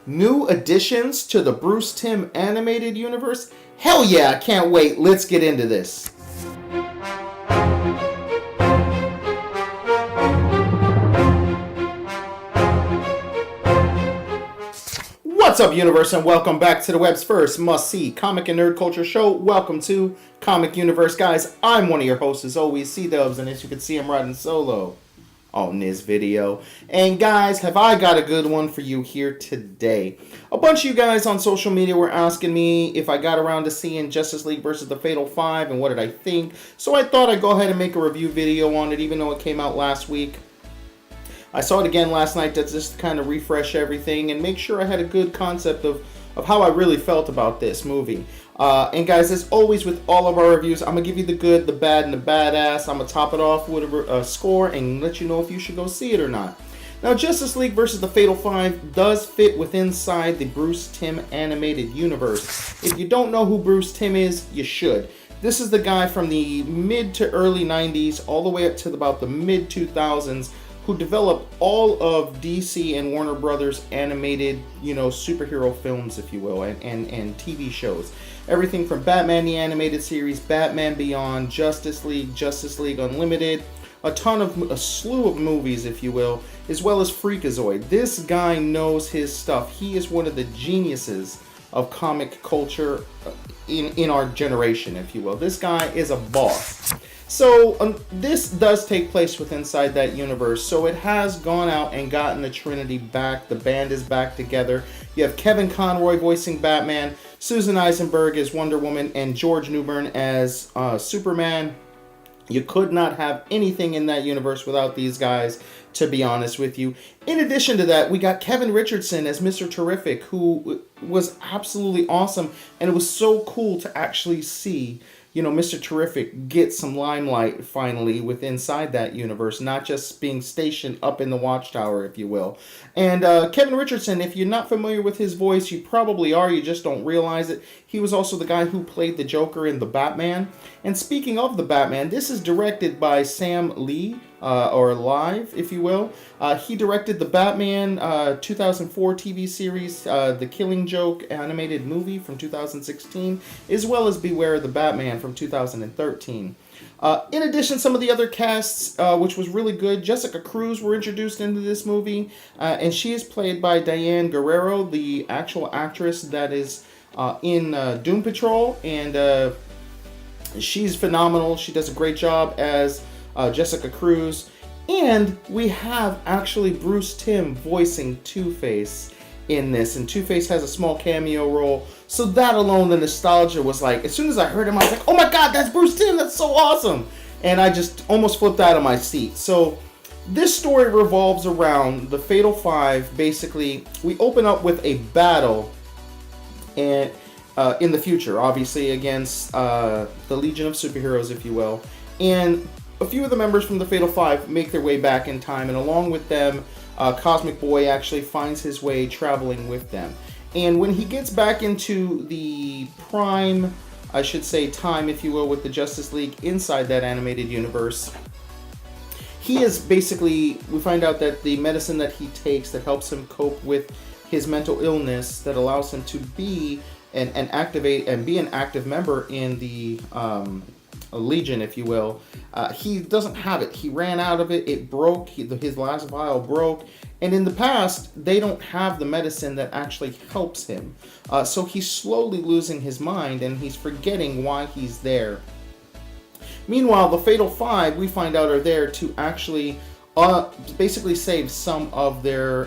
New additions to the Bruce Timm animated universe? Hell yeah, I can't wait. Let's get into this. What's up, universe, and welcome back to the web's first must-see comic and nerd culture show. Welcome to Comic YOUniverse, guys. I'm one of your hosts, as always, C-Dubs, and as you can see, I'm riding solo on this video. And guys, have I got a good one for you here today. A bunch of you guys on social media were asking me if I got around to seeing Justice League versus the Fatal 5 and what did I think. So I thought I'd go ahead and make a review video on it, even though it came out last week. I saw it again last night to just kind of refresh everything and make sure I had a good concept of how I really felt about this movie. And guys, as always with all of our reviews, I'm going to give you the good, the bad, and the badass. I'm going to top it off with a score and let you know if you should go see it or not. Now, Justice League versus the Fatal 5 does fit within inside the Bruce Timm animated universe. If you don't know who Bruce Timm is, you should. This is the guy from the mid to early 90s all the way up to about the mid 2000s who developed all of DC and Warner Brothers animated, superhero films, if you will, and TV shows. Everything from Batman the Animated Series, Batman Beyond, Justice League Unlimited, a slew of movies, if you will, as well as Freakazoid. This guy knows his stuff. He is one of the geniuses of comic culture in our generation, if you will. This guy is a boss. So this does take place within inside that universe. So it has gone out and gotten the Trinity back. The band is back together. You have Kevin Conroy voicing Batman, Susan Eisenberg as Wonder Woman, and George Newbern as Superman. You could not have anything in that universe without these guys, to be honest with you. In addition to that, we got Kevin Richardson as Mr. Terrific, who was absolutely awesome. And it was so cool to actually see Mr. Terrific get some limelight finally within inside that universe, not just being stationed up in the watchtower, if you will. And Kevin Richardson, if you're not familiar with his voice, you probably are, you just don't realize it. He was also the guy who played the Joker in The Batman. And speaking of The Batman, this is directed by Sam Lee, or Live, if you will. He directed the Batman 2004 TV series, The Killing Joke animated movie from 2016, as well as Beware the Batman from 2013. In addition, some of the other casts, which was really good, Jessica Cruz were introduced into this movie, and she is played by Diane Guerrero, the actual actress that is in Doom Patrol, and she's phenomenal. She does a great job as Jessica Cruz. And we have actually Bruce Timm voicing Two-Face in this, and Two-Face has a small cameo role. So that alone, the nostalgia was like, as soon as I heard him, I was like, oh my god, that's Bruce Timm, that's so awesome! And I just almost flipped out of my seat. So this story revolves around the Fatal 5. Basically, we open up with a battle and in the future, obviously against the Legion of Superheroes, if you will. And a few of the members from the Fatal 5 make their way back in time, and along with them, Cosmic Boy actually finds his way traveling with them. And when he gets back into the prime, I should say, time, if you will, with the Justice League inside that animated universe, he is basically, we find out that the medicine that he takes that helps him cope with his mental illness, that allows him to be and activate and be an active member in the Legion, if you will, he doesn't have it. He ran out of it. It broke. His last vial broke. And in the past, they don't have the medicine that actually helps him. So he's slowly losing his mind, and he's forgetting why he's there. Meanwhile, the Fatal 5, we find out, are there to actually basically save some of their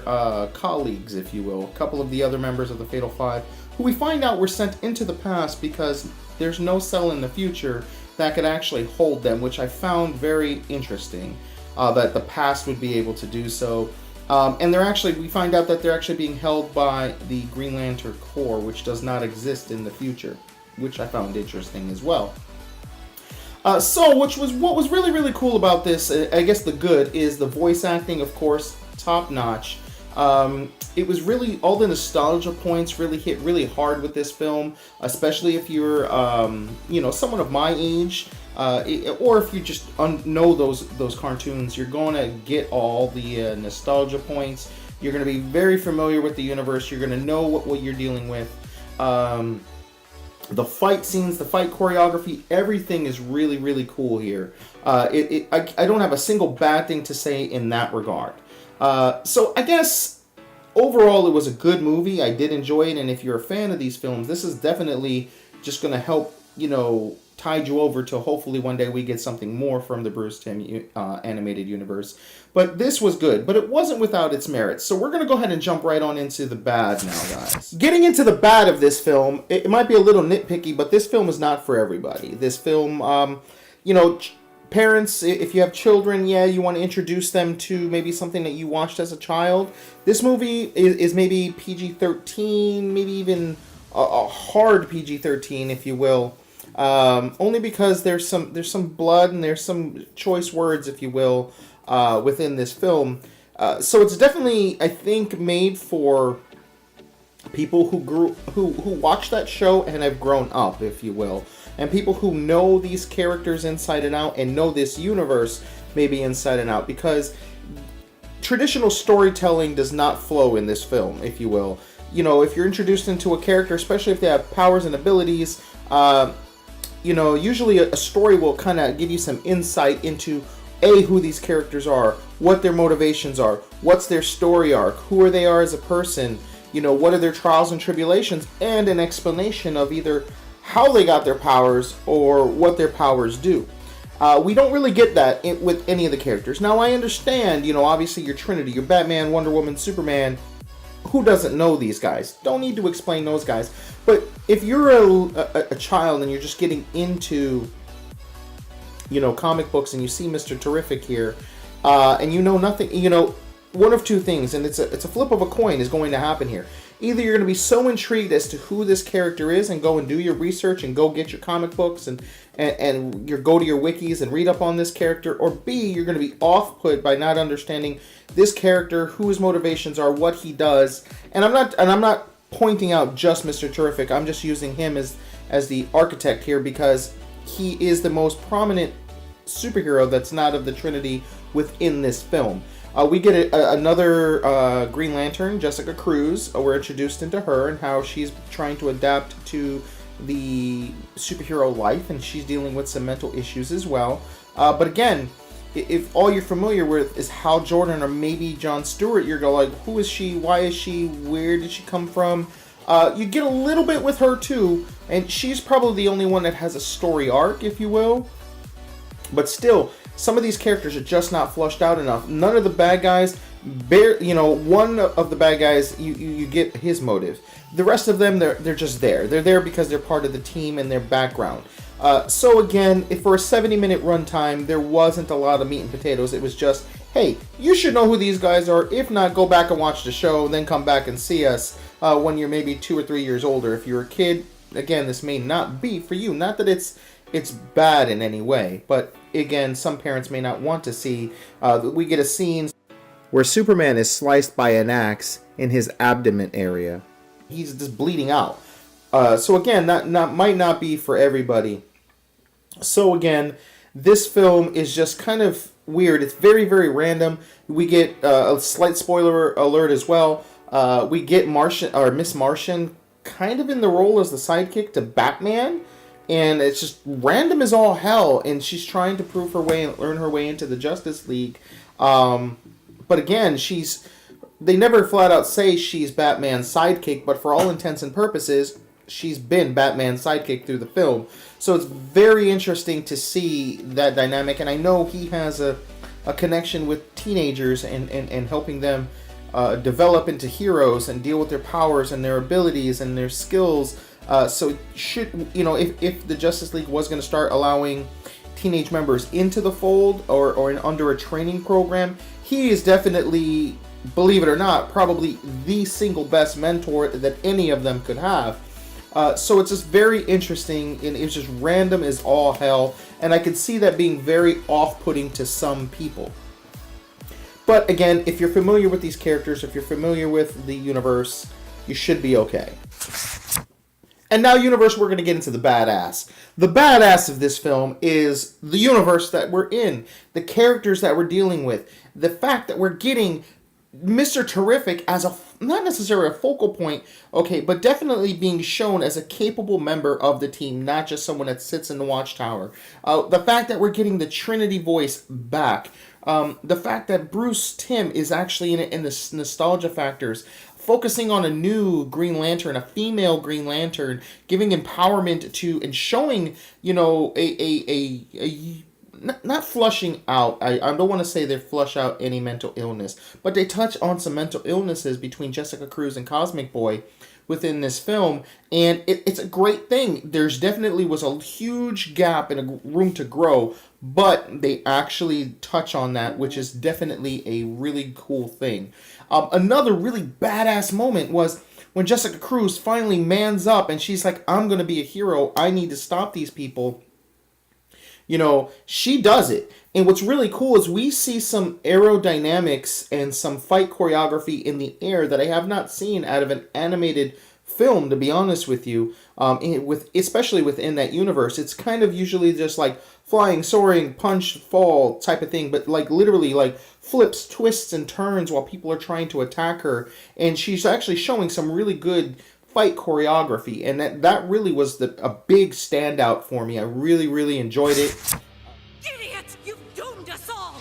colleagues, if you will. A couple of the other members of the Fatal 5, who we find out were sent into the past because there's no cell in the future that could actually hold them, which I found very interesting, that the past would be able to do so. And we find out that they're actually being held by the Green Lantern Corps, which does not exist in the future, which I found interesting as well. What was really, really cool about this, I guess the good, is the voice acting, of course, top notch. It was really, all the nostalgia points really hit really hard with this film, especially if you're, someone of my age, or if you just know those cartoons. You're going to get all the nostalgia points. You're going to be very familiar with the universe. You're going to know what you're dealing with. The fight scenes, the fight choreography, everything is really, really cool here. I don't have a single bad thing to say in that regard. So I guess overall it was a good movie. I did enjoy it, and if you're a fan of these films, this is definitely just going to help, tide you over to hopefully one day we get something more from the Bruce Timm animated universe. But this was good, but it wasn't without its merits. So we're going to go ahead and jump right on into the bad now, guys. Getting into the bad of this film, it might be a little nitpicky, but this film is not for everybody. This film, parents, if you have children, yeah, you want to introduce them to maybe something that you watched as a child. This movie is maybe PG-13, maybe even a hard PG-13, if you will. Only because there's some blood and there's some choice words, if you will, within this film. So it's definitely, I think, made for people who watch that show and have grown up, if you will, and people who know these characters inside and out and know this universe maybe inside and out, because traditional storytelling does not flow in this film, if you will. If you're introduced into a character, especially if they have powers and abilities, usually a story will kind of give you some insight into who these characters are, what their motivations are, what's their story arc, who they are as a person, what are their trials and tribulations, and an explanation of either how they got their powers or what their powers do. We don't really get that with any of the characters. Now, I understand, obviously your Trinity, your Batman, Wonder Woman, Superman. Who doesn't know these guys? Don't need to explain those guys. But if you're a child and you're just getting into, comic books, and you see Mr. Terrific here, and you know nothing, one of two things, and it's a flip of a coin is going to happen here. Either you're going to be so intrigued as to who this character is and go and do your research and go get your comic books and go to your wikis and read up on this character, or B, you're going to be off-put by not understanding this character, who his motivations are, what he does. And I'm not pointing out just Mr. Terrific. I'm just using him as the architect here because he is the most prominent superhero that's not of the Trinity within this film. We get another Green Lantern, Jessica Cruz. We're introduced into her and how she's trying to adapt to the superhero life, and she's dealing with some mental issues as well. But again, if all you're familiar with is Hal Jordan or maybe John Stewart, you're going like, who is she? Why is she? Where did she come from? You get a little bit with her too, and she's probably the only one that has a story arc, if you will. But still, some of these characters are just not flushed out enough. None of the bad guys, one of the bad guys, you get his motive. The rest of them, they're just there. They're there because they're part of the team and their background. So again, if for a 70-minute runtime, there wasn't a lot of meat and potatoes. It was just, hey, you should know who these guys are. If not, go back and watch the show, then come back and see us when you're maybe 2 or 3 years older. If you're a kid, again, this may not be for you. Not that it's bad in any way, but again, some parents may not want to see. We get a scene where Superman is sliced by an axe in his abdomen area. He's just bleeding out. So again, that might not be for everybody. So again, this film is just kind of weird. It's very, very random. We get a slight spoiler alert as well. We get Miss Martian kind of in the role as the sidekick to Batman. And it's just random as all hell. And she's trying to prove her way and earn her way into the Justice League. But again, they never flat out say she's Batman's sidekick. But for all intents and purposes, she's been Batman's sidekick through the film. So it's very interesting to see that dynamic. And I know he has a connection with teenagers and helping them develop into heroes and deal with their powers and their abilities and their skills. So if the Justice League was going to start allowing teenage members into the fold or under a training program, he is definitely, believe it or not, probably the single best mentor that any of them could have. So it's just very interesting, and it's just random as all hell, and I could see that being very off-putting to some people. But again, if you're familiar with these characters, if you're familiar with the universe, you should be okay. And now, universe, we're going to get into the badass. The badass of this film is the universe that we're in, the characters that we're dealing with, the fact that we're getting Mr. Terrific as a, not necessarily a focal point, okay, but definitely being shown as a capable member of the team, not just someone that sits in the watchtower. The fact that we're getting the Trinity voice back, the fact that Bruce Timm is actually in the nostalgia factors, focusing on a new Green Lantern, a female Green Lantern, giving empowerment to and showing, you know, a not flushing out. I don't want to say they flush out any mental illness, but they touch on some mental illnesses between Jessica Cruz and Cosmic Boy within this film, and it's a great thing. There's definitely was a huge gap and a room to grow, but they actually touch on that, which is definitely a really cool thing. Another really badass moment was when Jessica Cruz finally mans up and she's like, I'm going to be a hero. I need to stop these people. You know, she does it. And what's really cool is we see some aerodynamics and some fight choreography in the air that I have not seen out of an animated film, to be honest with you. Especially within that universe. It's kind of usually just like flying, soaring, punch, fall type of thing. But like literally like flips, twists, and turns while people are trying to attack her. And she's actually showing some really good fight choreography, and that really was a big standout for me. I really enjoyed it. Idiots! You've doomed us all!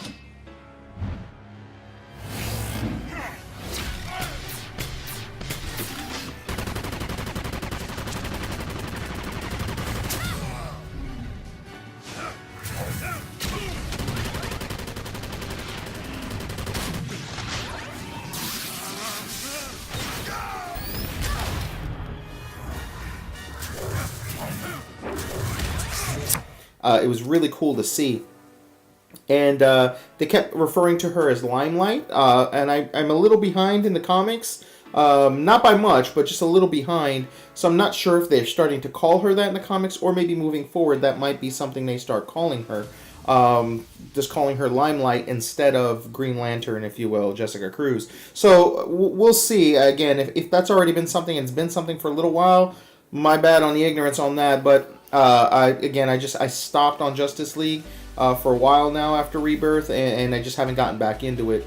It was really cool to see. And they kept referring to her as Limelight. And I'm a little behind in the comics. Not by much, but just a little behind. So I'm not sure if they're starting to call her that in the comics, or maybe moving forward that might be something they start calling her. Just calling her Limelight instead of Green Lantern, if you will, Jessica Cruz. So we'll see. Again, if that's already been something, it's been something for a little while. My bad on the ignorance on that, but I stopped on Justice League for a while now after Rebirth, and I just haven't gotten back into it.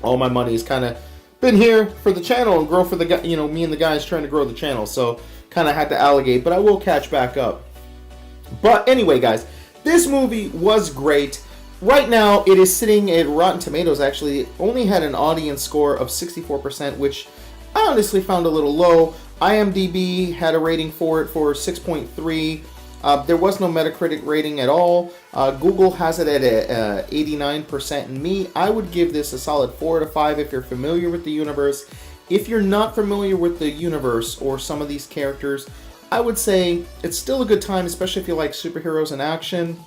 All my money has kind of been here for the channel and grow for the, you know, me and the guys trying to grow the channel, so kind of had to allocate, but I will catch back up. But anyway, guys, this movie was great. Right now, it is sitting at Rotten Tomatoes. Actually, it only had an audience score of 64%, which I honestly found a little low. IMDb had a rating for it for 6.3. There was no Metacritic rating at all. Google has it at 89%. And me, I would give this a solid 4 out of 5 if you're familiar with the universe. If you're not familiar with the universe or some of these characters, I would say it's still a good time, especially if you like superheroes and action.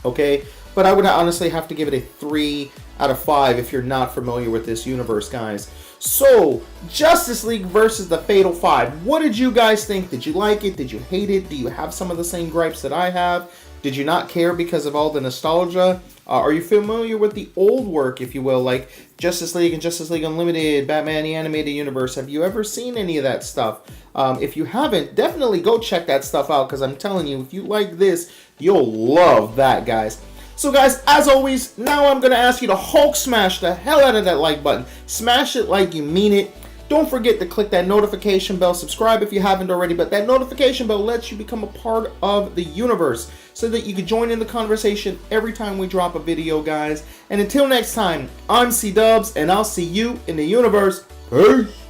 Okay, but I would honestly have to give it a 3 out of 5 if you're not familiar with this universe, guys. So, Justice League versus the Fatal Five. What did you guys think? Did you like it? Did you hate it? Do you have some of the same gripes that I have? Did you not care because of all the nostalgia? Are you familiar with the old work, if you will, like Justice League and Justice League Unlimited, Batman the Animated Universe? Have you ever seen any of that stuff? If you haven't, definitely go check that stuff out, because I'm telling you, if you like this, you'll love that, guys. So guys, as always, now I'm going to ask you to Hulk smash the hell out of that like button. Smash it like you mean it. Don't forget to click that notification bell. Subscribe if you haven't already, but that notification bell lets you become a part of the universe so that you can join in the conversation every time we drop a video, guys. And until next time, I'm C-Dubs, and I'll see you in the universe. Peace!